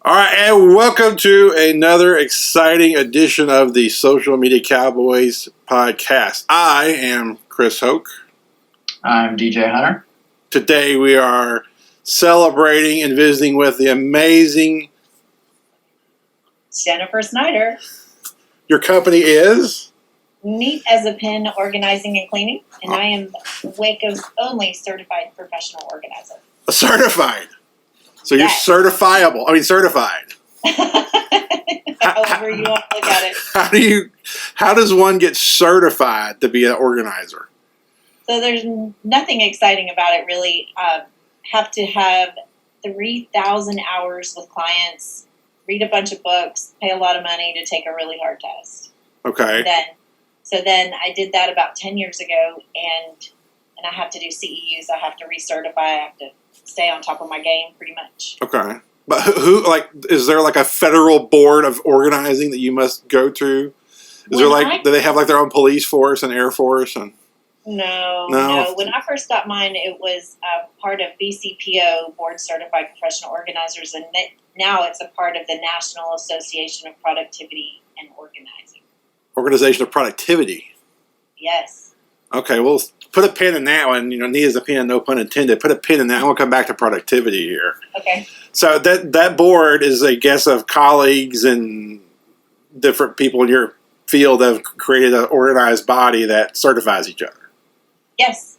All right, and welcome to another exciting edition of the Social Media Cowboys podcast. I am Chris Hoke. I'm DJ Hunter. Today we are celebrating and visiting with the amazing Jennifer Snyder. Your company is? Neat as a pin, organizing and cleaning, and I am Waco's only certified professional organizer. Certified. So you're Yes. certified. However you want to look at it. How does one get certified to be an organizer? So there's nothing exciting about it, really. Have to have 3,000 hours with clients, read a bunch of books, pay a lot of money to take a really hard test. Okay. Then I did that about 10 years ago, and I have to do CEUs. I have to recertify. I have to stay on top of my game, pretty much. Okay. But who is there like a federal board of organizing that you must go to? Do they have like their own police force and air force and? No. No. When I first got mine, it was part of BCPO, Board Certified Professional Organizers, and now it's a part of the National Association of Productivity and Organizing. Organization of Productivity. Yes. Okay, well, put a pin in that one. Neat as a pin, no pun intended. Put a pin in that. I'm going to come back to productivity here. Okay. So that board is, I guess, of colleagues and different people in your field have created an organized body that certifies each other. Yes.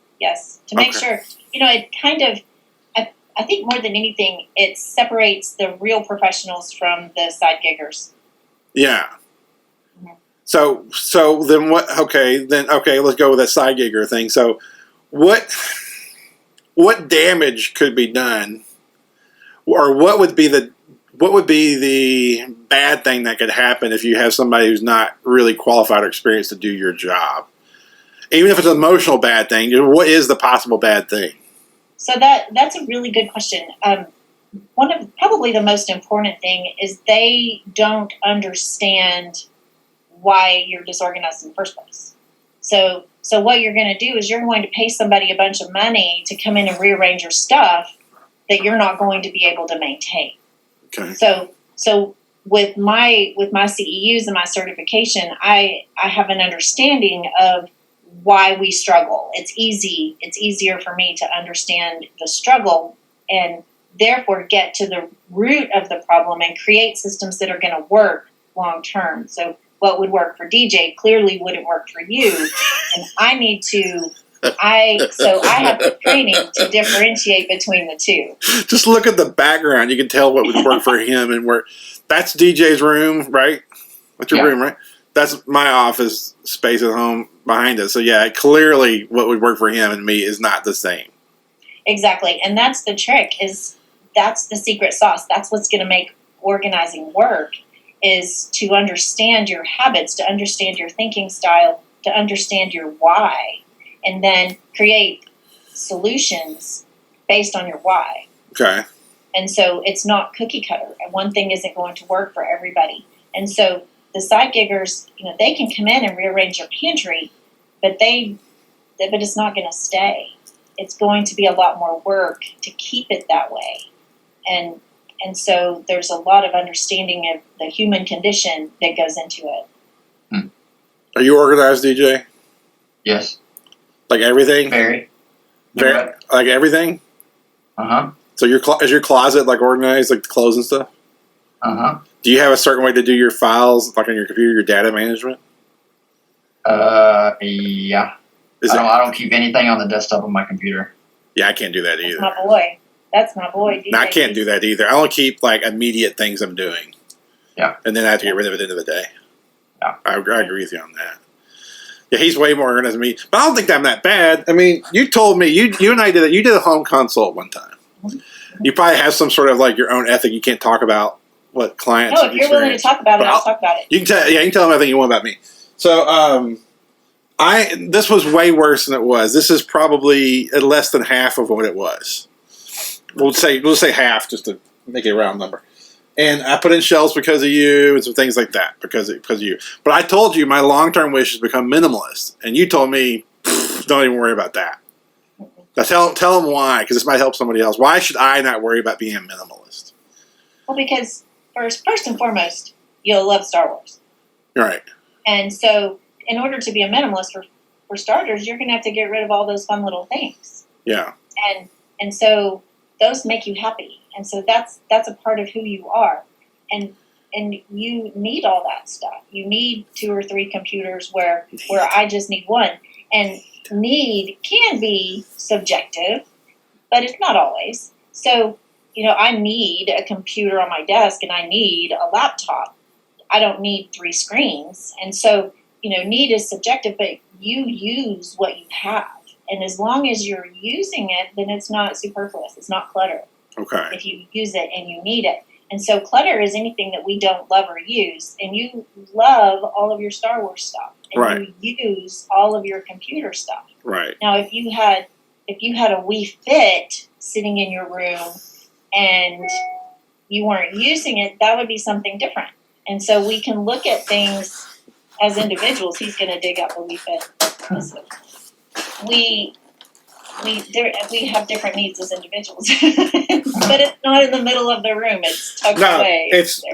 To make sure, it kind of, I think more than anything, it separates the real professionals from the side giggers. Yeah. Mm-hmm. So then what? Okay, let's go with that side gigger thing. So what damage could be done, or what would be the bad thing that could happen if you have somebody who's not really qualified or experienced to do your job? Even if it's an emotional bad thing, what is the possible bad thing? So that's a really good question. One of probably the most important thing is they don't understand why you're disorganized in the first place. So what you're going to do is you're going to pay somebody a bunch of money to come in and rearrange your stuff that you're not going to be able to maintain. Okay. So with my CEUs and my certification, I have an understanding of why we struggle. It's easier for me to understand the struggle and therefore get to the root of the problem and create systems that are going to work long term. So what would work for DJ clearly wouldn't work for you, and I have the training to differentiate between the two. Just look at the background; you can tell what would work for him and where. That's DJ's room, right? That's your room, right? That's my office space at home behind us. So yeah, clearly what would work for him and me is not the same. Exactly, and that's the trick. That's the secret sauce. That's what's going to make organizing work. Is to understand your habits, to understand your thinking style, to understand your why, and then create solutions based on your why. Okay. And so it's not cookie cutter, and one thing isn't going to work for everybody. And so the side giggers, they can come in and rearrange your pantry, but it's not going to stay. It's going to be a lot more work to keep it that way. And so there's a lot of understanding of the human condition that goes into it. Are you organized, DJ? Yes. Like everything? Very. Like everything? Uh-huh. So is your closet like organized, like the clothes and stuff? Uh-huh. Do you have a certain way to do your files, like on your computer, your data management? Yeah. I don't keep anything on the desktop of my computer. Yeah, I can't do that either. That's my boy. No, I can't do that either. I only keep like immediate things I'm doing. Yeah. And then I have to get rid of it at the end of the day. Yeah. I agree with you on that. Yeah, he's way more organized than me. But I don't think I'm that bad. I mean, you told me, you and I did it. You did a home consult one time. Mm-hmm. You probably have some sort of like your own ethic. You can't talk about what clients No, if you're willing to talk about it, I'll talk about it. You can tell them everything you want about me. So, this was way worse than it was. This is probably at less than half of what it was. We'll say half just to make it a round number. And I put in shelves because of you and some things like that because of you. But I told you my long-term wish is to become minimalist. And you told me, don't even worry about that. Now tell them why, because this might help somebody else. Why should I not worry about being a minimalist? Well, because first and foremost, you'll love Star Wars. Right. And so in order to be a minimalist, for starters, you're going to have to get rid of all those fun little things. Yeah. And so those make you happy. And so that's a part of who you are. And you need all that stuff. You need 2 or 3 computers where I just need one. And need can be subjective, but it's not always. So, I need a computer on my desk and I need a laptop. I don't need 3 screens. And so, need is subjective, but you use what you have. And as long as you're using it, then it's not superfluous. It's not clutter. Okay. If you use it and you need it. And so clutter is anything that we don't love or use. And you love all of your Star Wars stuff. And Right. you use all of your computer stuff. Right. Now, if you had a Wii Fit sitting in your room and you weren't using it, that would be something different. And so we can look at things as individuals. He's going to dig up the Wii Fit. We have different needs as individuals, but it's not in the middle of the room. It's tucked away.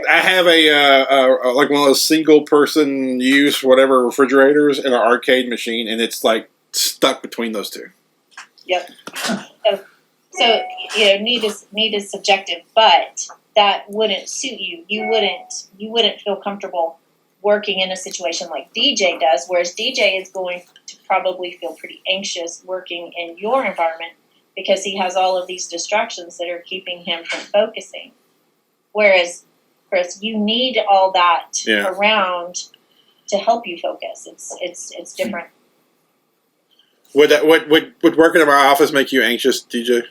I have a like one of those single person use whatever refrigerators in an arcade machine, and it's like stuck between those two. Yep. So need is subjective, but that wouldn't suit you. You wouldn't feel comfortable working in a situation like DJ does, whereas DJ is going to probably feel pretty anxious working in your environment because he has all of these distractions that are keeping him from focusing. Whereas, Chris, you need all that around to help you focus. It's different. Would working in our office make you anxious, DJ?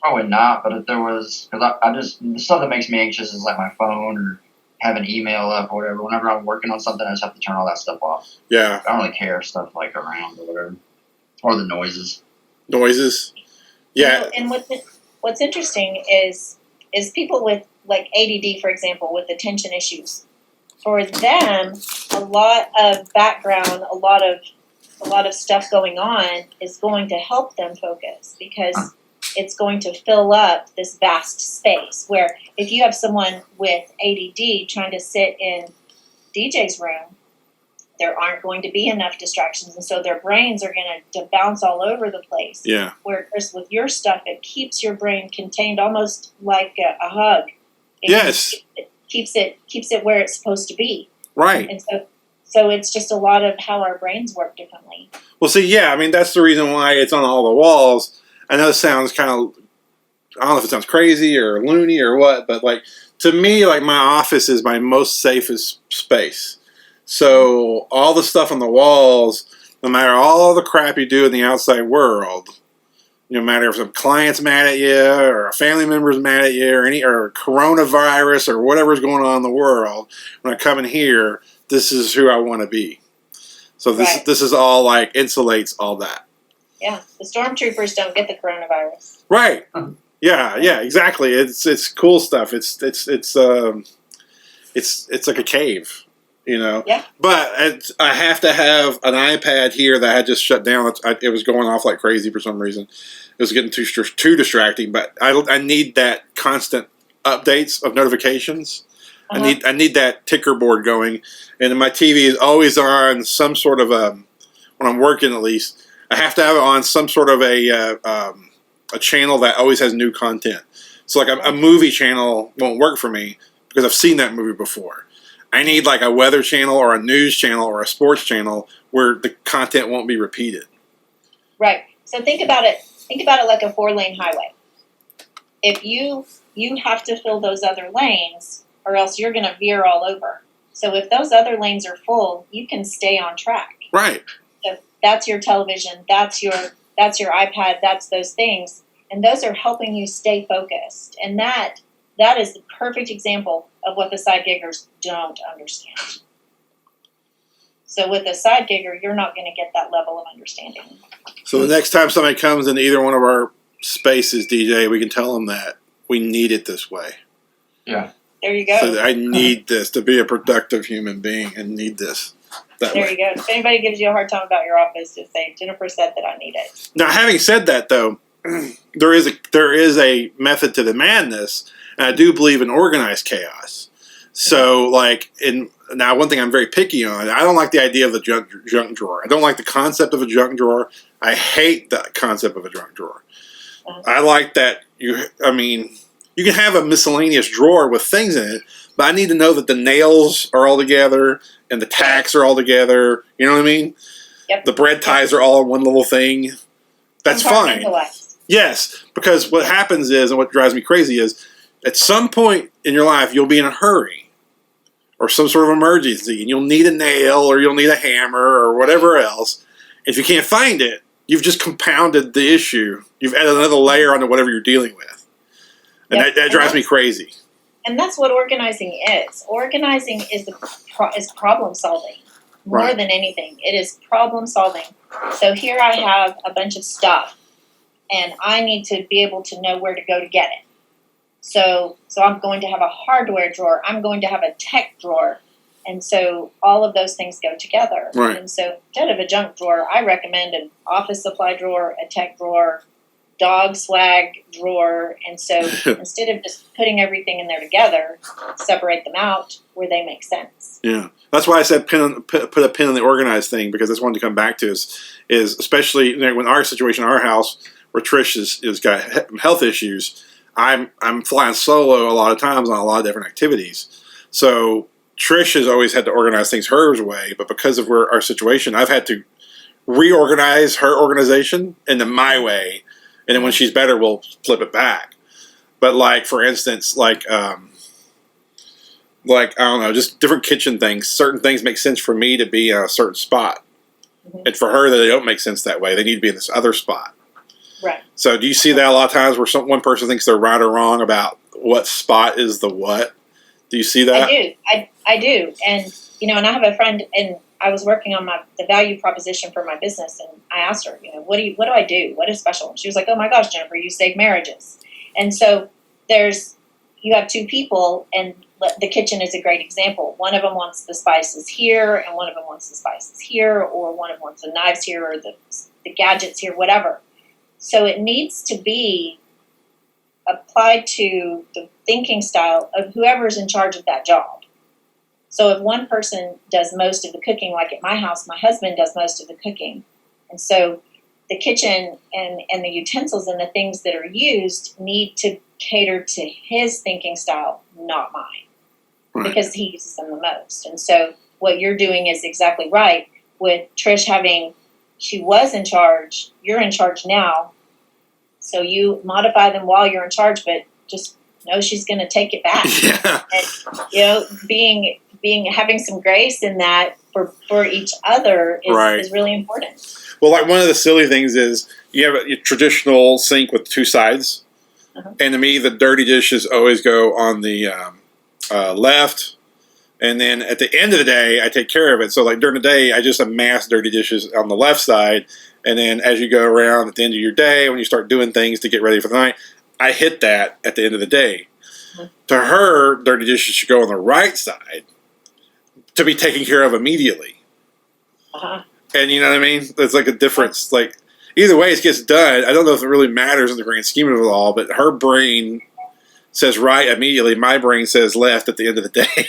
Probably not, but if there was, because I just, the stuff that makes me anxious is like my phone or have an email up or whatever. Whenever I'm working on something, I just have to turn all that stuff off. Yeah. I don't really care if stuff like around or whatever. Or the noises. Noises? Yeah. And what's interesting is people with like ADD, for example, with attention issues. For them, a lot of background, a lot of stuff going on is going to help them focus because it's going to fill up this vast space where if you have someone with ADD trying to sit in DJ's room, there aren't going to be enough distractions. And so their brains are going to bounce all over the place. Yeah. Where, Chris, with your stuff, it keeps your brain contained almost like a hug. Yes. It keeps it where it's supposed to be. Right. And so it's just a lot of how our brains work differently. Well, see, yeah, I mean, that's the reason why it's on all the walls. I know it sounds kind of, I don't know if it sounds crazy or loony or what, but like, to me, like my office is my most safest space. So all the stuff on the walls, no matter all the crap you do in the outside world, no matter if some client's mad at you or a family member's mad at you or coronavirus or whatever's going on in the world, when I come in here, this is who I want to be. So this is all like insulates all that. Yeah, the stormtroopers don't get the coronavirus. Right. Yeah, exactly. It's cool stuff. It's like a cave, Yeah. But I have to have an iPad here that I had just shut down. It was going off like crazy for some reason. It was getting too distracting. But I need that constant updates of notifications. Uh-huh. I need that ticker board going, and my TV is always on some sort of when I'm working at least. I have to have it on some sort of a channel that always has new content. So like a movie channel won't work for me because I've seen that movie before. I need like a weather channel or a news channel or a sports channel where the content won't be repeated. Right. So think about it like a 4-lane highway. If you have to fill those other lanes or else you're going to veer all over. So if those other lanes are full, you can stay on track. Right. So that's your television, that's your iPad, that's those things. And those are helping you stay focused. And that is the perfect example of what the side giggers don't understand. So with a side gigger, you're not going to get that level of understanding. So the next time somebody comes into either one of our spaces, DJ, we can tell them that we need it this way. Yeah. There you go. So I need this to be a productive human being and need this. That There way. you go. If anybody gives you a hard time about your office, just say, Jennifer said that I need it. Now, having said that, though, there is a method to the madness, and I do believe in organized chaos. So, like, now one thing I'm very picky on, I don't like the idea of the junk drawer. I don't like the concept of a junk drawer. I hate the concept of a junk drawer. I like that you can have a miscellaneous drawer with things in it, but I need to know that the nails are all together and the tacks are all together. You know what I mean? Yep. The bread ties are all in one little thing. That's fine. Yes, because what happens is, and what drives me crazy is, at some point in your life, you'll be in a hurry or some sort of emergency, and you'll need a nail or you'll need a hammer or whatever else. If you can't find it, you've just compounded the issue. You've added another layer onto whatever you're dealing with. And that drives me crazy. And that's what organizing is. Organizing is problem solving more than anything. It is problem solving. So here I have a bunch of stuff, and I need to be able to know where to go to get it. So I'm going to have a hardware drawer. I'm going to have a tech drawer. And so all of those things go together. Right. And so instead of a junk drawer, I recommend an office supply drawer, a tech drawer, dog swag drawer. And so instead of just putting everything in there together, separate them out where they make sense. Yeah. That's why I said put a pin in the organized thing, because that's one to come back to is especially when our situation, our house, where Trish is got health issues, I'm flying solo a lot of times on a lot of different activities. So Trish has always had to organize things her way, but because of our situation, I've had to reorganize her organization into my way, and then when she's better, we'll flip it back. But like, for instance, like I don't know, just different kitchen things. Certain things make sense for me to be in a certain spot, and for her, they don't make sense that way. They need to be in this other spot. Right. So do you see that a lot of times where one person thinks they're right or wrong about what spot is the what? Do you see that? I do. And, and I have a friend, and I was working on the value proposition for my business, and I asked her, what do I do? What is special? And she was like, oh my gosh, Jennifer, you save marriages. And so you have two people, and the kitchen is a great example. One of them wants the spices here, and one of them wants the spices here, or one of them wants the knives here, or the gadgets here, whatever. So it needs to be applied to the thinking style of whoever's in charge of that job. So if one person does most of the cooking, like at my house, my husband does most of the cooking. And so the kitchen and the utensils and the things that are used need to cater to his thinking style, not mine, because he uses them the most. And so what you're doing is exactly right. With Trish she was in charge, you're in charge now. So you modify them while you're in charge, but just know she's going to take it back. Yeah. And, having some grace in that for each other is really important. Well, like one of the silly things is you have a traditional sink with two sides. And to me, the dirty dishes always go on the left. And then at the end of the day, I take care of it. So like during the day, I just amass dirty dishes on the left side. And then as you go around at the end of your day, when you start doing things to get ready for the night, I hit that at the end of the day. To her, dirty dishes should go on the right side to be taken care of immediately. And you know what I mean? There's like a difference. Like either way, it gets done. I don't know if it really matters in the grand scheme of it all, but her brain says right immediately. My brain says left at the end of the day.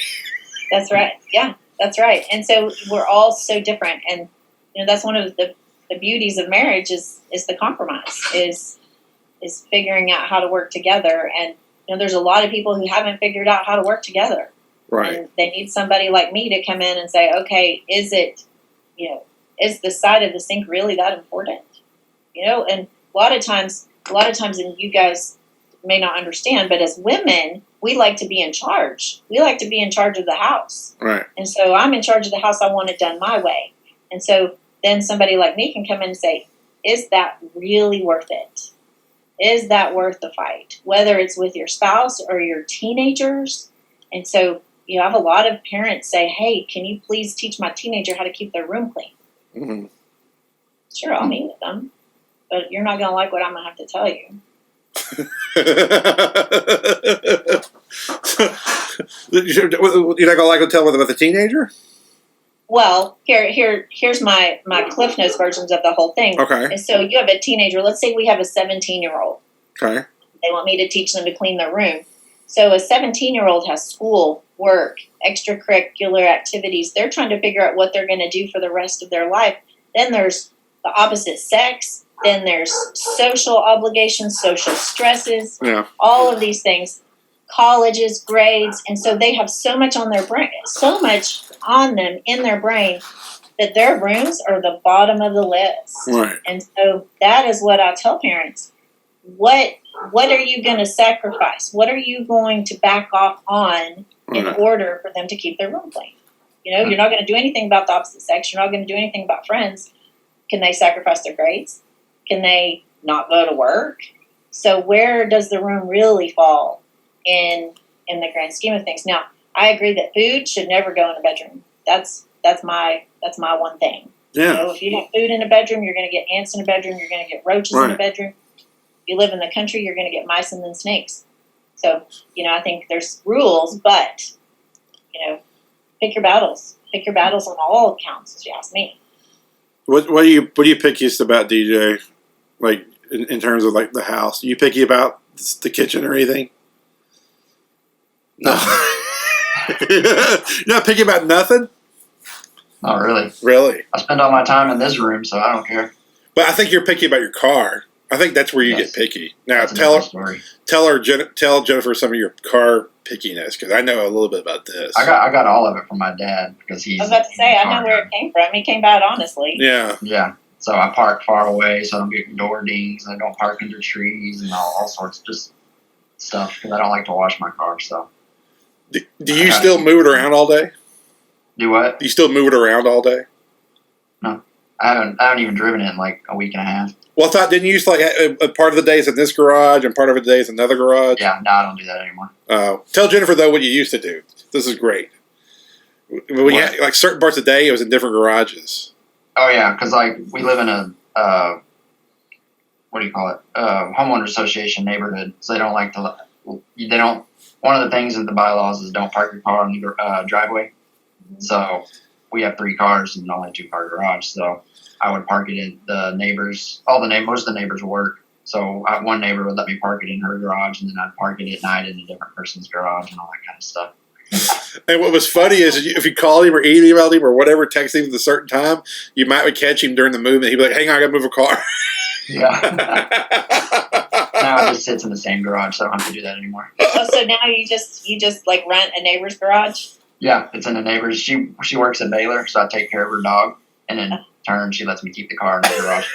That's right. Yeah, that's right. And so we're all so different. And that's one of the beauties of marriage is the compromise, is figuring out how to work together. And there's a lot of people who haven't figured out how to work together. Right. And they need somebody like me to come in and say, okay, is the side of the sink really that important? And a lot of times, and you guys may not understand, but as women, we like to be in charge. We like to be in charge of the house. Right. And so I'm in charge of the house. I want it done my way. And so then somebody like me can come in and say, is that really worth it? Is that worth the fight? Whether it's with your spouse or your teenagers. And so, I have a lot of parents say, hey, can you please teach my teenager how to keep their room clean? Mm-hmm. Sure, I'll meet with them. But you're not going to like what I'm going to have to tell you. You're not going to like to tell them about the teenager? Well, here's my Cliff Notes versions of the whole thing. Okay. And so you have a teenager. Let's say we have a 17-year-old. Okay. They want me to teach them to clean their room. So a 17-year-old has school, work, extracurricular activities. They're trying to figure out what they're going to do for the rest of their life. Then there's the opposite sex. Then there's social obligations, social stresses, all of these things, colleges, grades. And so they have so much on their brain, so much on them in their brain that their rooms are the bottom of the list. Right. And so that is what I tell parents. What are you going to sacrifice? What are you going to back off on in order for them to keep their room clean? You know, you're not going to do anything about the opposite sex. You're not going to do anything about friends. Can they sacrifice their grades? Can they not go to work? So where does the room really fall in the grand scheme of things? Now, I agree that food should never go in a bedroom. That's my one thing. Yeah. You know, if you have food in a bedroom, you're going to get ants in a bedroom. You're going to get roaches in a bedroom. If you live in the country, you're going to get mice and then snakes. So, you know, I think there's rules, but, you know, pick your battles. Pick your battles on all accounts, as you ask me. What do you pickiest about, DJ? Like in terms of like the house, are you picky about the kitchen or anything? No. You're not picky about nothing? Not really. Really? I spend all my time in this room, so I don't care. But I think you're picky about your car. I think that's where you get picky. Now, That's tell Jennifer some of your car pickiness, because I know a little bit about this. I got all of it from my dad because he's. I was about to say, I know where it came from. He came by it honestly. Yeah. Yeah. So I park far away, so I don't get door dings. I don't park under trees and all sorts of just stuff because I don't like to wash my car. So. Do you still move it around all day? Do what? Do you still move it around all day? No, I haven't even driven it in like a week and a half. Well, I thought, didn't you used to like a part of the day is in this garage and part of the day is another garage? Yeah, no, I don't do that anymore. Tell Jennifer, though, what you used to do. This is great. When you had, like certain parts of the day, it was in different garages. Oh, yeah, because like we live in a, what do you call it, homeowner association neighborhood, so they don't like to, one of the things in the bylaws is don't park your car in the driveway. So we have 3 cars and only 2-car garage, so I would park it in the neighbors. Most of the neighbors work, so one neighbor would let me park it in her garage, and then I'd park it at night in a different person's garage and all that kind of stuff. And what was funny is if you called him or emailed him or whatever, texted him at a certain time, you might catch him during the movement. He'd be like, "Hang on, I got to move a car." Yeah. Now it just sits in the same garage, so I don't have to do that anymore. Oh, so now you just like rent a neighbor's garage? Yeah, it's in a neighbor's. She works at Baylor, so I take care of her dog, and in turn, she lets me keep the car in the garage.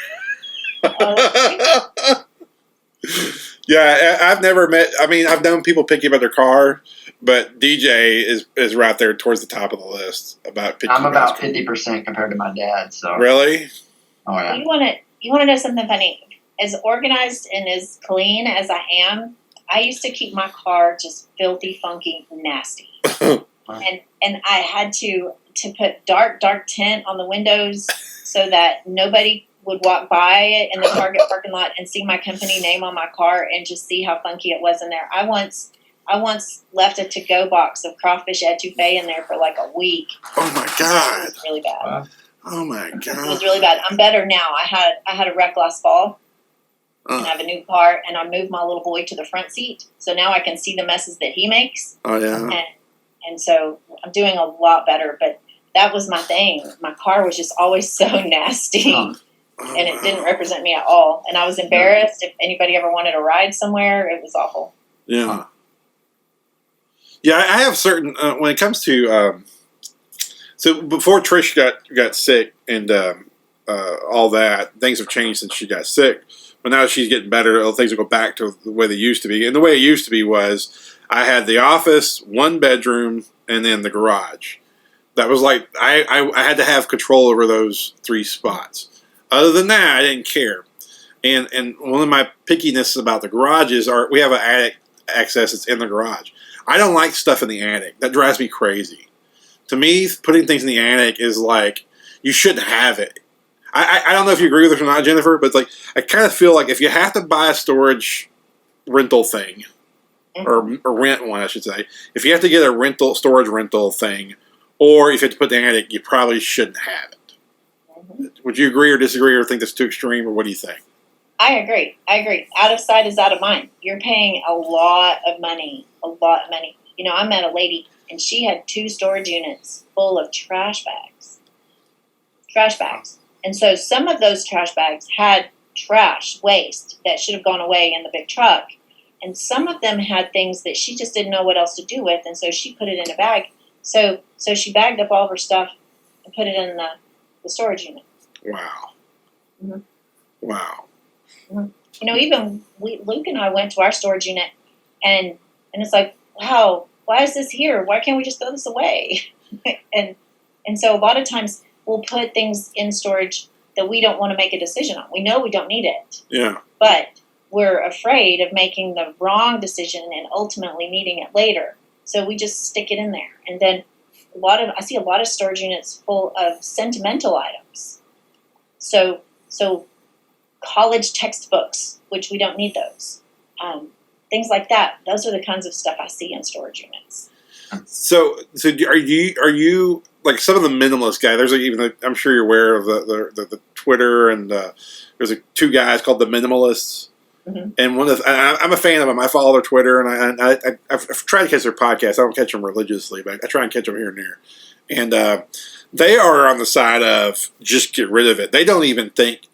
Yeah, I've never met. I mean, I've known people picky about their car, but DJ is right there towards the top of the list about picky. I'm about 50% compared to my dad. So really? Oh yeah. You want to know something funny? As organized and as clean as I am, I used to keep my car just filthy, funky, nasty. And I had to put dark tint on the windows so that nobody would walk by it in the Target parking lot and see my company name on my car and just see how funky it was in there. I once left a to-go box of crawfish etouffee in there for like a week. Oh my God! It was really bad. Wow. Oh my God! It was really bad. I'm better now. I had a wreck last fall. And I have a new car, and I moved my little boy to the front seat, so now I can see the messes that he makes. Oh yeah. And so I'm doing a lot better, but that was my thing. My car was just always so nasty, and it didn't represent me at all. And I was embarrassed if anybody ever wanted a ride somewhere. It was awful. Yeah. Yeah, I have certain when it comes to so before Trish got sick and all that, things have changed since she got sick. But now she's getting better. Things will go back to the way they used to be. And the way it used to be was I had the office, 1 bedroom, and then the garage. That was like I had to have control over those 3 spots. Other than that, I didn't care. And one of my pickiness about the garages are we have an attic access that's in the garage. I don't like stuff in the attic. That drives me crazy. To me, putting things in the attic is like you shouldn't have it. I don't know if you agree with this or not, Jennifer, but it's like I kind of feel like if you have to buy a storage rental thing, or rent one, I should say, if you have to get a storage rental thing, or if you have to put it in the attic, you probably shouldn't have it. Mm-hmm. Would you agree or disagree, or think that's too extreme, or what do you think? I agree. Out of sight is out of mind. You're paying a lot of money. You know, I met a lady, and she had 2 storage units full of trash bags. And so some of those trash bags had trash, waste that should have gone away in the big truck. And some of them had things that she just didn't know what else to do with. And so she put it in a bag. So she bagged up all of her stuff and put it in the storage unit. Wow. Mm-hmm. Wow. Mm-hmm. You know, even Luke and I went to our storage unit, and it's like, wow, why is this here? Why can't we just throw this away? and so a lot of times we'll put things in storage that we don't want to make a decision on. We know we don't need it. Yeah. But we're afraid of making the wrong decision and ultimately needing it later. So we just stick it in there. And then I see a lot of storage units full of sentimental items. So college textbooks, which we don't need those. Things like that. Those are the kinds of stuff I see in storage units. So are you like some of the minimalist guys? There's I'm sure you're aware of the Twitter, and there's 2 guys called the Minimalists. Mm-hmm. And I'm a fan of them. I follow their Twitter, and I've tried to catch their podcast. I don't catch them religiously, but I try and catch them here and there. And they are on the side of just get rid of it. They don't even think,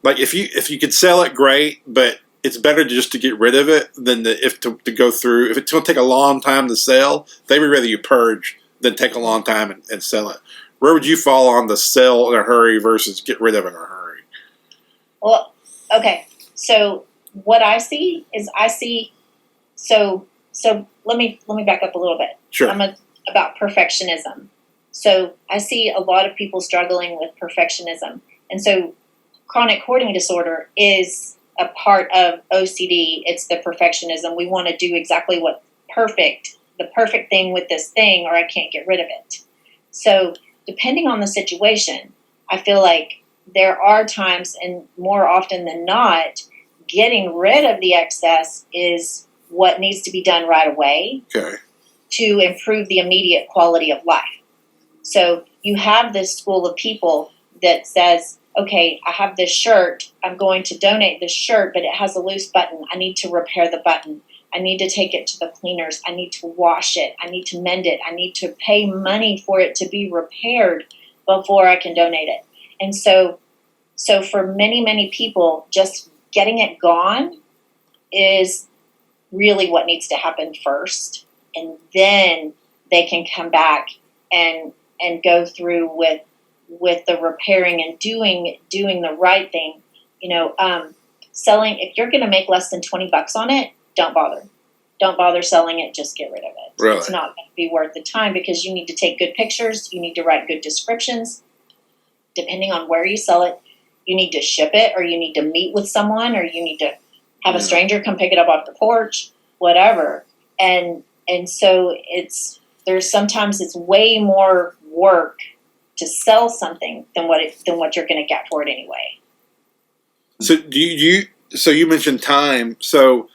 like, if you could sell it, great, but it's better just to get rid of it than to go through. If it's going to take a long time to sell, they would rather you purge than take a long time and sell it. Where would you fall on the sell in a hurry versus get rid of it in a hurry? Well, okay. So what I see is so let me back up a little bit. Sure. About perfectionism. So I see a lot of people struggling with perfectionism. And so chronic hoarding disorder is a part of OCD. It's the perfectionism. We want to do exactly the perfect thing with this thing, or I can't get rid of it. So depending on the situation, I feel like there are times, and more often than not, getting rid of the excess is what needs to be done right away. Okay. To improve the immediate quality of life. So you have this school of people that says, okay, I have this shirt. I'm going to donate this shirt, but it has a loose button. I need to repair the button. I need to take it to the cleaners. I need to wash it. I need to mend it. I need to pay money for it to be repaired before I can donate it. And so for many, many people, just getting it gone is really what needs to happen first. And then they can come back and go through with the repairing and doing the right thing. You know, selling, if you're going to make less than $20 on it, don't bother selling it. Just get rid of it. Really? It's not going to be worth the time, because you need to take good pictures. You need to write good descriptions. Depending on where you sell it, you need to ship it, or you need to meet with someone, or you need to have a stranger come pick it up off the porch, whatever. And so there's sometimes it's way more work to sell something than what you're going to get for it anyway. So you mentioned time. So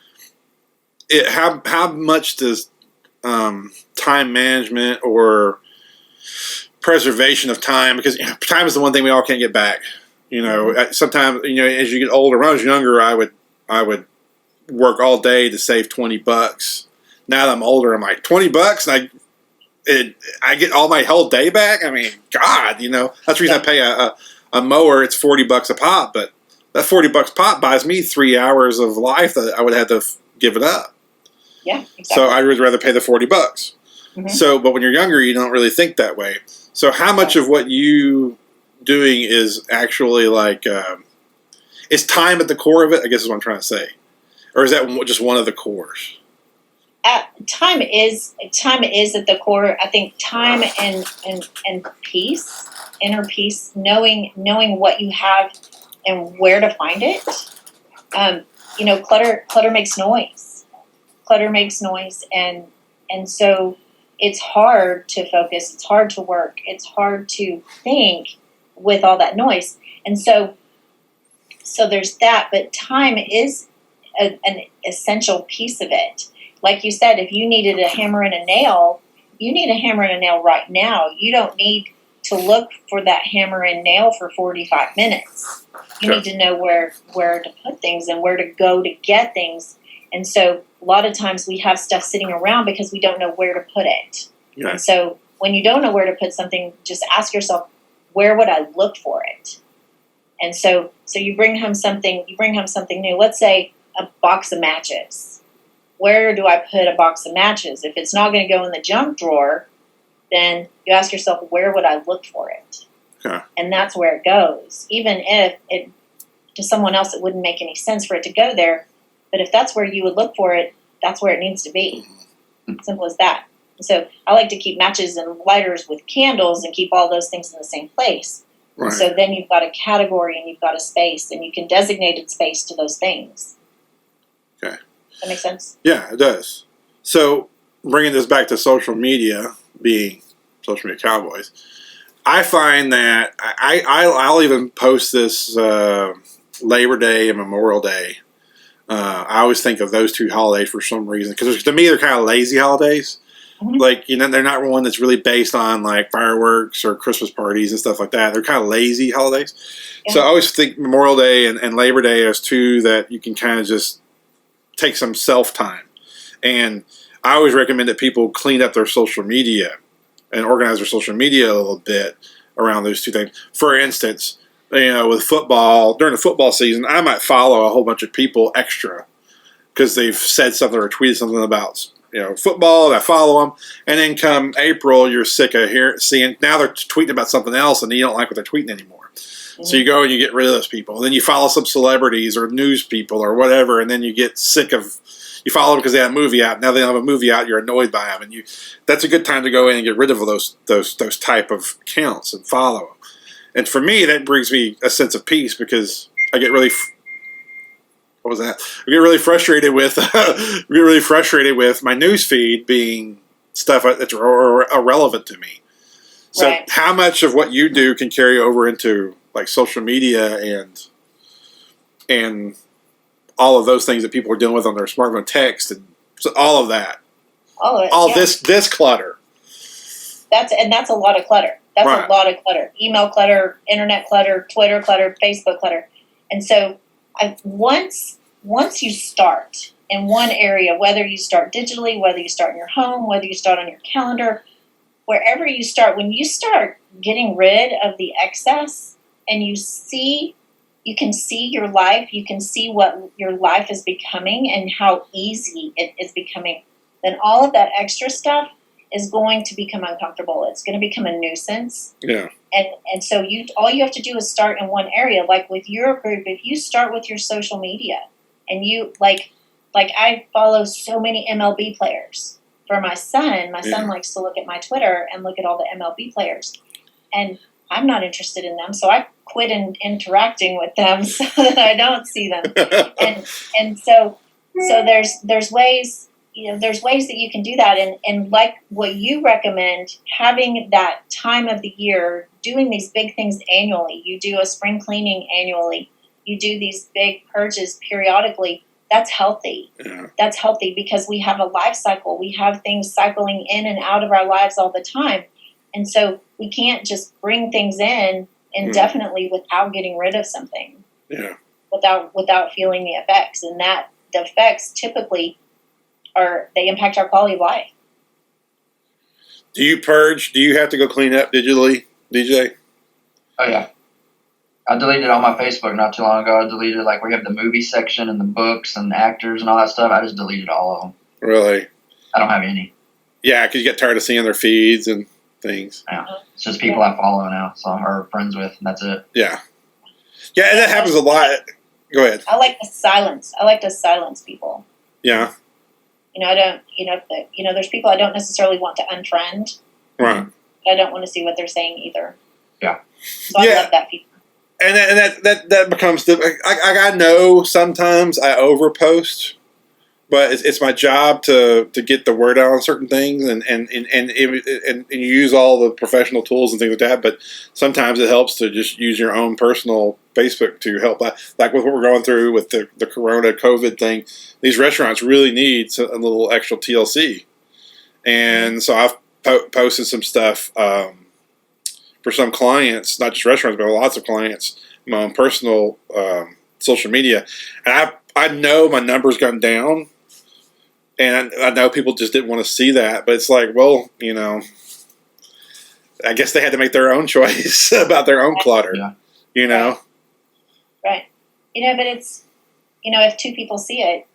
how much does time management or preservation of time, because time is the one thing we all can't get back. You know, sometimes, as you get older, when I was younger, I would work all day to save $20. Now that I'm older, I'm like, $20, and I get all my whole day back. I mean, God, that's the reason I pay a mower. It's $40 a pop, but that $40 pop buys me 3 hours of life that I would have to give it up. Yeah, exactly. So I would rather pay the $40. Mm-hmm. So, but when you're younger, you don't really think that way. So how much of what you doing is actually like, is time at the core of it, I guess is what I'm trying to say. Or is that just one of the cores? Time is at the core. I think time and peace, inner peace, knowing what you have and where to find it. Clutter makes noise. Clutter makes noise, and so it's hard to focus. It's hard to work. It's hard to think with all that noise. And so there's that. But time is an essential piece of it. Like you said, if you needed a hammer and a nail, you need a hammer and a nail right now. You don't need to look for that hammer and nail for 45 minutes. You need to know where to put things and where to go to get things. And so a lot of times we have stuff sitting around because we don't know where to put it. Yeah. And so when you don't know where to put something, just ask yourself, where would I look for it? And so you bring home something new. Let's say a box of matches. Where do I put a box of matches? If it's not going to go in the junk drawer, then you ask yourself, where would I look for it? Okay. And that's where it goes. Even if it, to someone else, it wouldn't make any sense for it to go there. But if that's where you would look for it, that's where it needs to be. Simple as that. So I like to keep matches and lighters with candles and keep all those things in the same place. Right. So then you've got a category and you've got a space and you can designate a space to those things. Okay. That make sense? Yeah, it does. So bringing this back to social media, being social media cowboys, I find that I'll even post this Labor Day and Memorial Day. I always think of those two holidays for some reason because to me they're kind of lazy holidays. Mm-hmm. Like, they're not one that's really based on like fireworks or Christmas parties and stuff like that. They're kind of lazy holidays. Yeah. So I always think Memorial Day and Labor Day as two that you can kind of just take some self time. And I always recommend that people clean up their social media and organize their social media a little bit around those two things. For instance, with football, during the football season, I might follow a whole bunch of people extra because they've said something or tweeted something about football, and I follow them. And then come April, you're sick of seeing, now they're tweeting about something else and you don't like what they're tweeting anymore. Mm-hmm. So you go and you get rid of those people. And then you follow some celebrities or news people or whatever, and then you get sick of, you follow them because they have a movie out. Now they don't have a movie out, you're annoyed by them. And that's a good time to go in and get rid of those type of accounts and follow them. And for me, that brings me a sense of peace because I get really... What was that? I get really frustrated with my news feed being stuff that's irrelevant to me. So right. How much of what you do can carry over into like social media and all of those things that people are dealing with on their smartphone, text, and so all of that, this clutter. That's a lot of clutter. That's right. A lot of clutter. Email clutter, internet clutter, Twitter clutter, Facebook clutter, and so once you start in one area, whether you start digitally, whether you start in your home, whether you start on your calendar, wherever you start, when you start getting rid of the excess and you can see your life, you can see what your life is becoming and how easy it is becoming, then all of that extra stuff is going to become uncomfortable. It's going to become a nuisance. Yeah. And so all you have to do is start in one area. Like with your group, if you start with your social media and you like I follow so many MLB players. For my son likes to look at my Twitter and look at all the MLB players. And I'm not interested in them, so I quit interacting with them so that I don't see them. and so there's ways, there's ways that you can do that. And like what you recommend, having that time of the year, doing these big things annually. You do a spring cleaning annually. You do these big purges periodically. That's healthy. Yeah. That's healthy because we have a life cycle. We have things cycling in and out of our lives all the time. And so we can't just bring things in indefinitely without getting rid of something. Yeah. Without feeling the effects. And that the effects typically they impact our quality of life. Do you purge? Do you have to go clean up digitally, DJ? Oh yeah. I deleted all my Facebook not too long ago. I deleted we have the movie section and the books and actors and all that stuff. I just deleted all of them. Really? I don't have any. Yeah, because you get tired of seeing their feeds and things. Yeah, it's just people I follow now, or friends with, and that's it. Yeah. Yeah, and that happens a lot. Go ahead. I like to silence people. Yeah. I don't. There's people I don't necessarily want to unfriend. Right. But I don't want to see what they're saying either. Yeah. So I love that people. And that becomes I know sometimes I overpost, but it's my job to get the word out on certain things and you use all the professional tools and things like that. But sometimes it helps to just use your own personal Facebook to help. Like with what we're going through with the Corona COVID thing, these restaurants really need a little extra TLC, and so I've posting some stuff for some clients, not just restaurants, but lots of clients, my own personal social media. And I know my numbers gone down, and I know people just didn't want to see that. But it's like, well, I guess they had to make their own choice about their own clutter. Yeah. Right. But it's, if two people see it,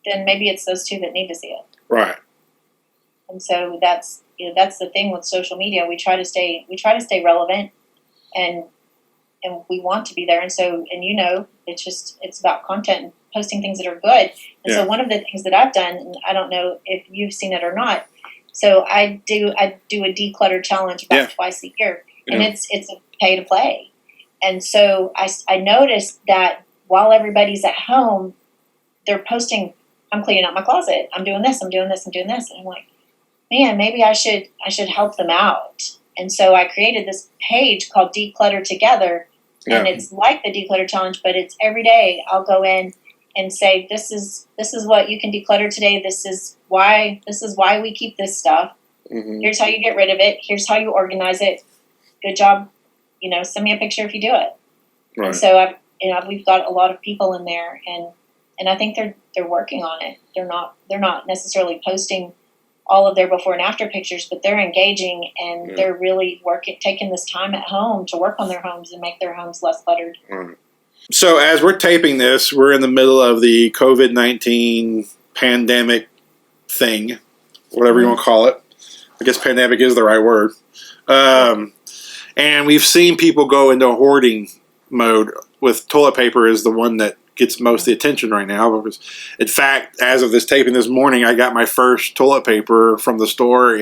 then maybe it's those two that need to see it. Right. And so that's the thing with social media. We try to stay relevant, and we want to be there. And so, it's about content and posting things that are good. And so one of the things that I've done, and I don't know if you've seen it or not, so I do a declutter challenge about twice a year, and it's a pay to play. And so I noticed that while everybody's at home, they're posting, I'm cleaning up my closet, I'm doing this, I'm doing this, I'm doing this. And I'm like, man, maybe I should help them out. And so I created this page called Declutter Together. And it's like the declutter challenge, but it's every day I'll go in and say, this is what you can declutter today. This is why we keep this stuff. Mm-hmm. Here's how you get rid of it. Here's how you organize it. Good job. Send me a picture if you do it. Right. And so we've got a lot of people in there, and I think they're working on it. They're not necessarily posting all of their before and after pictures, but they're engaging, and they're really taking this time at home to work on their homes and make their homes less cluttered. Right. So as we're taping this, we're in the middle of the COVID-19 pandemic thing, whatever you want to call it. I guess pandemic is the right word. And we've seen people go into hoarding mode, with toilet paper is the one that gets most of the attention right now. Because, in fact, as of this taping this morning, I got my first toilet paper from the store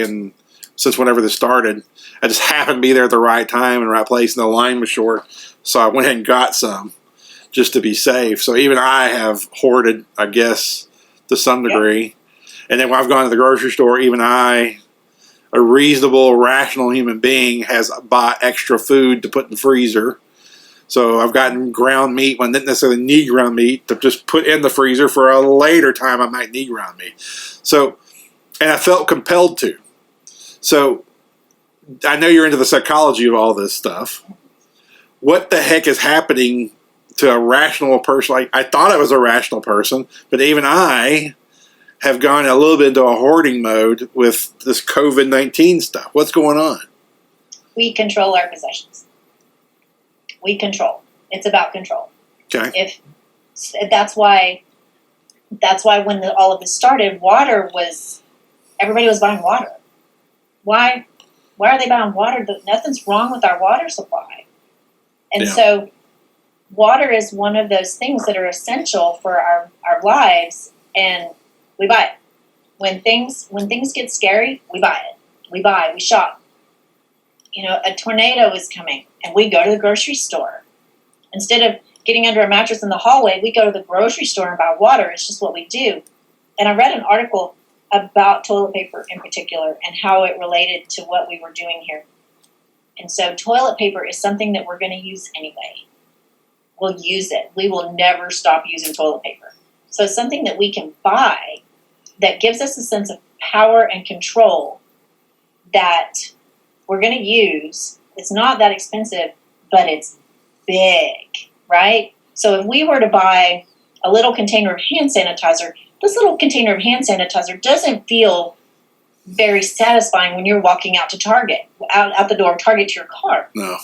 since whenever this started. I just happened to be there at the right time and the right place, and the line was short, so I went ahead and got some just to be safe. So even I have hoarded, I guess, to some degree. Yep. And then when I've gone to the grocery store, even I, a reasonable, rational human being, has bought extra food to put in the freezer. So I've gotten ground meat when I didn't necessarily need ground meat to just put in the freezer for a later time I might need ground meat. So, and I felt compelled to. So I know you're into the psychology of all this stuff. What the heck is happening to a rational person? Like, I thought I was a rational person, but even I have gone a little bit into a hoarding mode with this COVID-19 stuff. What's going on? We control our possessions. We control. It's about control. Okay. That's why when all of this started, everybody was buying water. Why are they buying water? Nothing's wrong with our water supply. And so water is one of those things that are essential for our lives, and we buy it. When things get scary, we buy it. We shop. A tornado is coming, and we go to the grocery store. Instead of getting under a mattress in the hallway, we go to the grocery store and buy water. It's just what we do. And I read an article about toilet paper in particular and how it related to what we were doing here. And so toilet paper is something that we're going to use anyway. We'll use it. We will never stop using toilet paper. So it's something that we can buy that gives us a sense of power and control that we're going to use. It's not that expensive, but it's big, right? So if we were to buy a little container of hand sanitizer, this little container of hand sanitizer doesn't feel very satisfying when you're walking out to Target, out the door of Target to your car. No.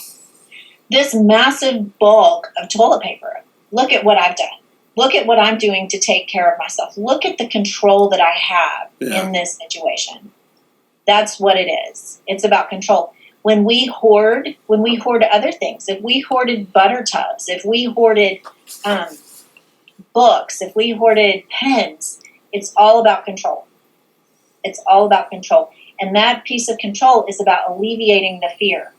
This massive bulk of toilet paper, look at what I've done. Look at what I'm doing to take care of myself. Look at the control that I have in this situation. That's what it is. It's about control. When we hoard other things, if we hoarded butter tubs, if we hoarded books, if we hoarded pens, it's all about control. It's all about control. And that piece of control is about alleviating the fear.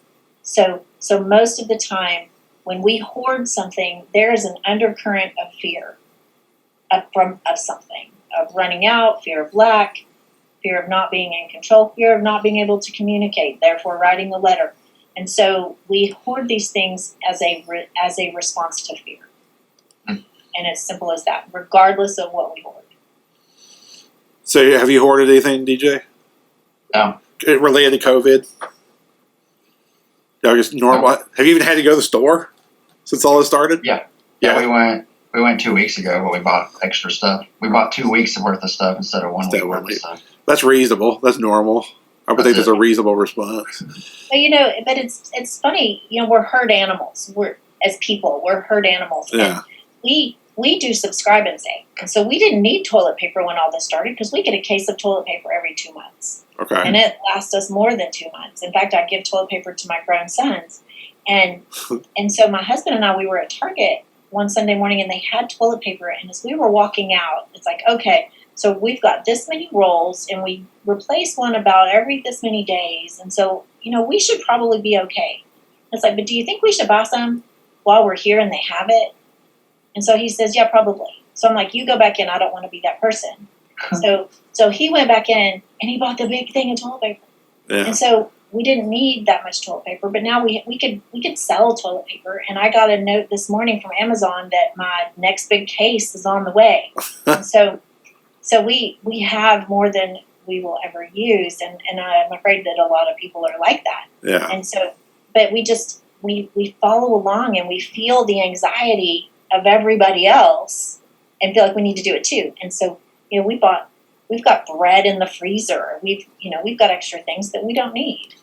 So most of the time, when we hoard something, there is an undercurrent of fear of something, of running out, fear of lack, fear of not being in control, fear of not being able to communicate, therefore writing a letter. And so we hoard these things as a response to fear. And it's simple as that, regardless of what we hoard. So have you hoarded anything, DJ? No. related to COVID? Just normal. No. Have you even had to go to the store since all this started? Yeah. Yeah. We went 2 weeks ago, but we bought extra stuff. We bought 2 weeks worth of stuff instead of 1 week worth of stuff. That's reasonable. That's normal. I would think that's a reasonable response. But but it's funny. We're herd animals. As people, we're herd animals. Yeah. And we do subscribe and save, and so we didn't need toilet paper when all this started because we get a case of toilet paper every 2 months. Okay. And it lasts us more than 2 months. In fact, I give toilet paper to my grown sons, and so my husband and I, we were at Target one Sunday morning, and they had toilet paper. And as we were walking out, it's like, okay, so we've got this many rolls, and we replace one about every this many days, and so we should probably be okay. It's like, but do you think we should buy some while we're here and they have it? And so he says, yeah, probably. So I'm like, you go back in. I don't want to be that person. So he went back in and he bought the big thing of toilet paper. Yeah. And so we didn't need that much toilet paper, but now we could sell toilet paper. And I got a note this morning from Amazon that my next big case is on the way. And so we have more than we will ever use, and I'm afraid that a lot of people are like that. Yeah. And so, but we follow along and we feel the anxiety of everybody else and feel like we need to do it too. And so, we've got bread in the freezer. We've got extra things that we don't need.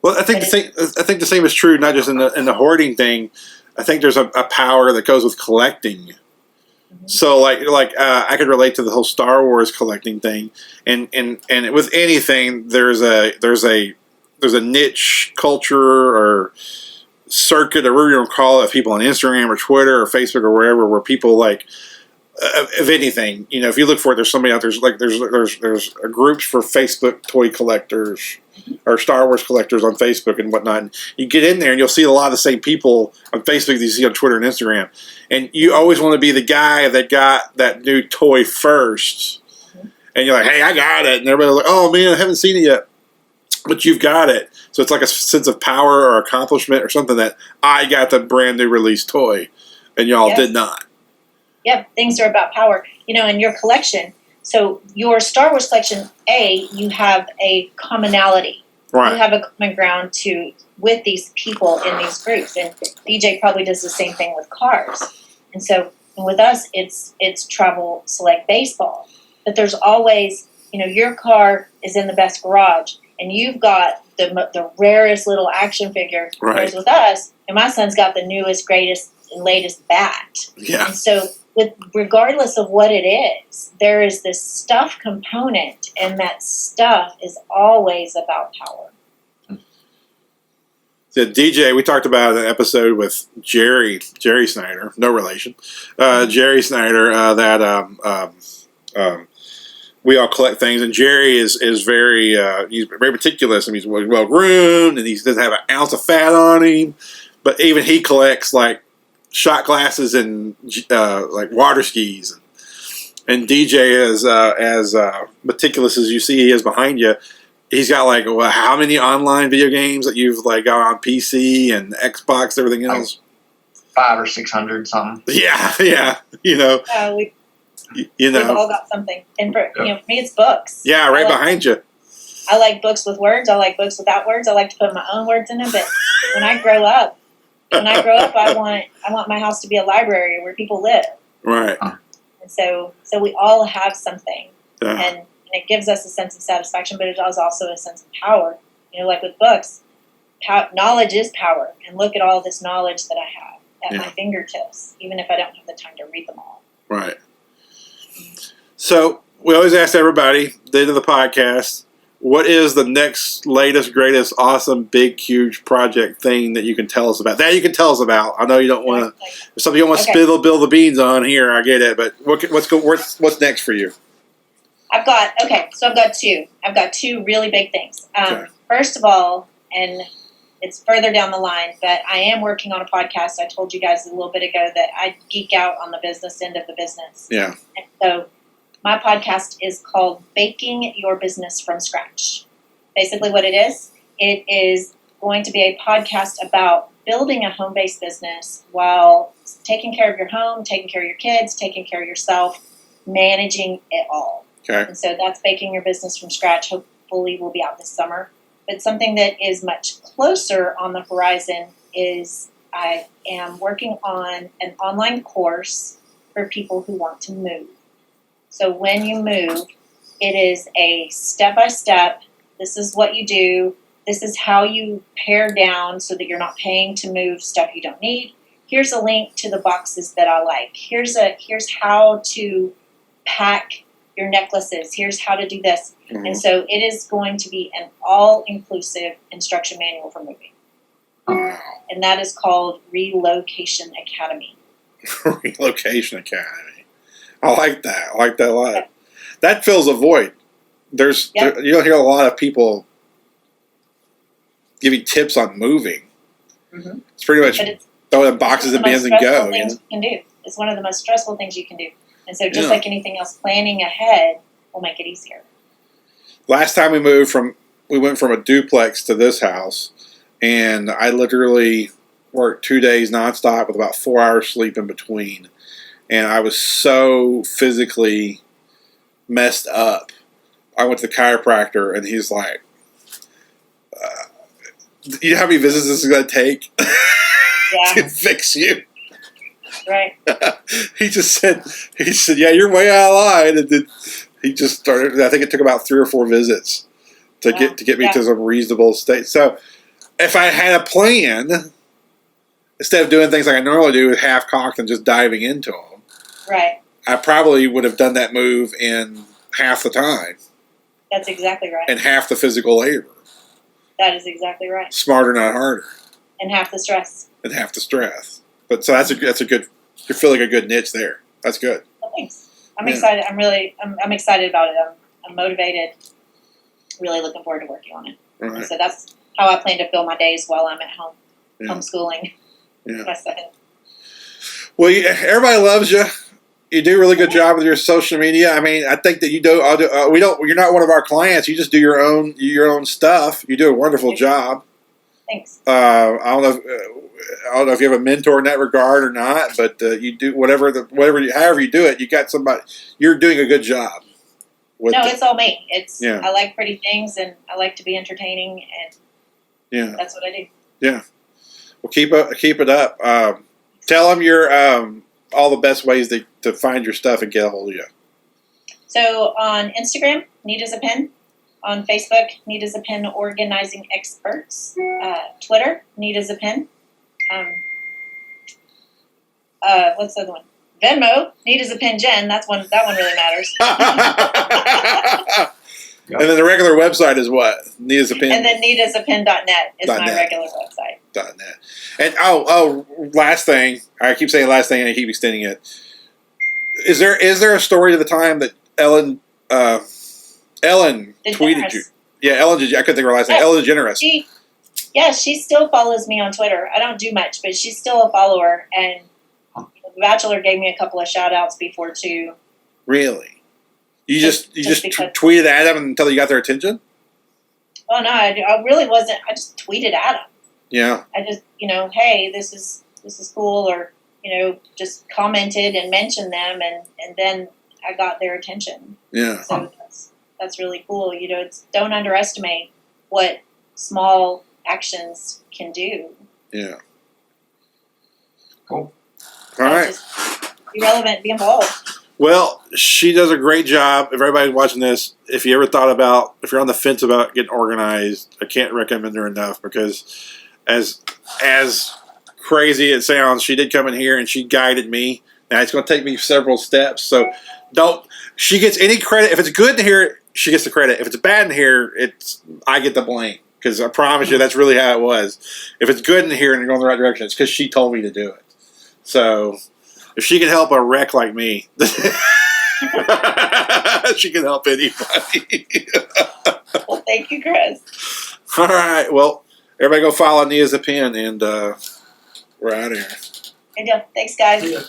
Well, I think the same is true, not just in the hoarding thing. I think there's a power that goes with collecting. Mm-hmm. So I could relate to the whole Star Wars collecting thing, and with anything there's a niche culture or circuit or whatever you want to call it, people on Instagram or Twitter or Facebook or wherever, where people if anything, if you look for it, there's somebody out there. There's groups for Facebook toy collectors or Star Wars collectors on Facebook and whatnot. And you get in there and you'll see a lot of the same people on Facebook that you see on Twitter and Instagram. And you always want to be the guy that got that new toy first. And you're like, hey, I got it. And everybody's like, oh man, I haven't seen it yet. But you've got it. So it's like a sense of power or accomplishment or something that I got the brand new release toy and y'all did not. Yep, things are about power. In your collection, so your Star Wars collection, you have a commonality. Right. You have a common ground with these people in these groups. And DJ probably does the same thing with cars. And so with us, it's travel select baseball. But there's always, your car is in the best garage, and you've got the rarest little action figure. Right. Whereas with us, and my son's got the newest, greatest, and latest bat. Yeah. And so regardless of what it is, there is this stuff component, and that stuff is always about power. The DJ, we talked about an episode with Jerry Snyder, no relation, Jerry Snyder, we all collect things, and Jerry is very he's very meticulous, and he's well groomed, and he doesn't have an ounce of fat on him, but even he collects shot glasses and water skis, and DJ is as meticulous as you see he is behind you. He's got how many online video games that you've got on PC and Xbox, everything else? 500 or 600 something. Yeah. We've all got something, and for me, it's books. Yeah, right behind you. I like books with words. I like books without words. I like to put my own words in them. But when I grow up, I want my house to be a library where people live. Right. And so we all have something, yeah. And it gives us a sense of satisfaction, but it does also a sense of power. Like with books, knowledge is power, and look at all this knowledge that I have at my fingertips, even if I don't have the time to read them all. Right. So we always ask everybody at the end of the podcast, what is the next, latest, greatest, awesome, big, huge project thing that you can tell us about? That you can tell us about. I know you don't want to. If something you don't want to spill the beans on here, I get it. But what's next for you? I've got two. I've got two really big things. First of all, and it's further down the line, but I am working on a podcast. I told you guys a little bit ago that I geek out on the business end of the business. Yeah. And so my podcast is called Baking Your Business from Scratch. Basically what it is going to be a podcast about building a home-based business while taking care of your home, taking care of your kids, taking care of yourself, managing it all. Okay. And so that's Baking Your Business from Scratch. hopefully will be out this summer. But something that is much closer on the horizon is I am working on an online course for people who want to move. So when you move, it is a step-by-step. This is what you do. This is how you pare down so that you're not paying to move stuff you don't need. Here's a link to the boxes that I like. Here's how to pack your necklaces. Here's how to do this. Mm-hmm. And so it is going to be an all-inclusive instruction manual for moving. And that is called Relocation Academy. Relocation Academy. I like that. I like that a lot. Yep. That fills a void. Yep. You don't hear a lot of people giving tips on moving. Mm-hmm. It's pretty much throw in boxes and bins and go. Things you can do. It's one of the most stressful things you can do. And so just Yeah. like anything else, planning ahead will make it easier. Last time we went from a duplex to this house, and I literally worked 2 days nonstop with about 4 hours sleep in between. And I was so physically messed up. I went to the chiropractor, and he's like, you know how many visits this is going to take Yeah. to fix you? Right. He said, yeah, you're way out of line. And then he just started, I think it took about 3 or 4 visits to get me to some reasonable state. So if I had a plan, instead of doing things like I normally do, half cocked and just diving into them, Right. I probably would have done that move in half the time That's exactly right. and half the physical labor. That is exactly right. Smarter, not harder, And half the stress. and half the stress. But so that's a good. You're filling a good niche there. That's good. Well, thanks. I'm Yeah. excited. I'm excited about it. I'm motivated. Really looking forward to working on it. All And right. so that's how I plan to fill my days while I'm at home, Yeah. homeschooling. Yeah. My son. Well, everybody loves you. You do a really good job with your social media. I mean, I think that you do. We don't. You're not one of our clients. You just do your own stuff. You do a wonderful job. Thanks. I don't know if you have a mentor in that regard or not, but you do however you do it. You got somebody. You're doing a good job. It's all me. Yeah. I like pretty things and I like to be entertaining, and Yeah. that's what I do. Yeah. Well, keep it up. Tell them your all the best ways to find your stuff and get a hold of you. So on Instagram, neat as a pen. On Facebook, neat as a pen organizing experts. Twitter, neat as a pen. What's the other one? Venmo, neat as a pen Jen. That one really matters. And then the regular website is what? Neat as a pen. And then neatasapen.net is my .net. regular website. .net. And last thing. I keep saying last thing and I keep extending it. Is there a story to the time that Ellen tweeted you? Yeah, Ellen. I couldn't think of her last name. Ellen DeGeneres. She still follows me on Twitter. I don't do much, but she's still a follower. And The Bachelor gave me a couple of shout outs before too. Really? You just because- tweeted at them until you got their attention? Oh no, I really wasn't. I just tweeted at them. Yeah. I just, hey, this is cool, or just commented and mentioned them, and then I got their attention. Yeah. So that's really cool. Don't underestimate what small actions can do. Yeah. Cool. All right. Just be relevant, be involved. Well, she does a great job. If everybody's watching this, if you're on the fence about getting organized, I can't recommend her enough, because as crazy it sounds, she did come in here and she guided me. Now it's going to take me several steps. So she gets any credit. If it's good in here, she gets the credit. If it's bad in here, I get the blame. Because I promise you, that's really how it was. If it's good in here and you're going the right direction, it's because she told me to do it. So if she can help a wreck like me, she can help anybody. Well, thank you, Chris. All right. Well, everybody go follow Neat as a Pen, and we're out of here. Thanks, guys. See ya.